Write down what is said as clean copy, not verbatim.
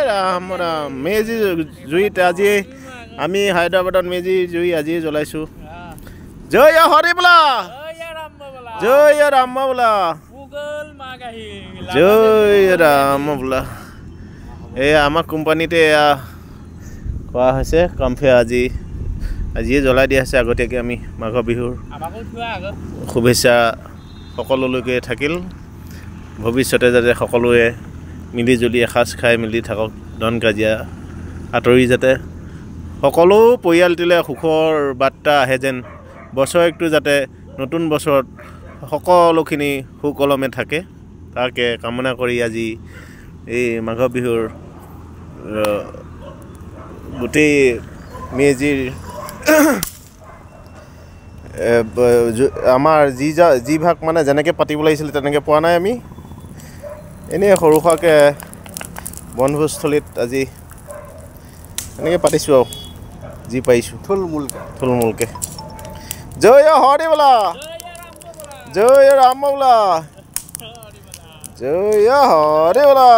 ৰাম ৰাম মেজি জুইত আজি আমি হায়দৰাবাদত মেজি জুই আজি জ্বলাইছো জয় হৰি বোলা জয় ৰাম বোলা জয় ৰাম বোলা এই আমাৰ কোম্পানীতে কোৱা হৈছে কমফে আজিয়ে জ্বলাই দিয়া আছে আগতীয়াকৈ আমি মাঘৰ বিহুৰ শুভেচ্ছা সকলোলৈকে থাকিল ভৱিষ্যতে যাতে সকলোৱে মিলি জুলি এসাঁজ খাই মেলি থাকক ধন কাজিয়া আঁতৰি যাতে সকলো পৰিয়ালটিলে সুখৰ বাৰ্তা আহে যেন বছৰটো যাতে নতুন বছৰত সকলোখিনি সুকলমে থাকে তাকে কামনা কৰি আজি এই মাঘৰ বিহুৰ গোটেই মেজিৰ আমাৰ যি ভাগ মানে যেনেকৈ পাতিব লাগিছিল তেনেকৈ পোৱা নাই আমি এনেই সৰু সুৰাকৈ বনভোজস্থলীত আজি এনেকৈ পাতিছোঁ আৰু যি পাৰিছোঁ থুলমূলকৈ জয় হৰি বোলা জয় ৰাম বোলা জয় হৰি বোলা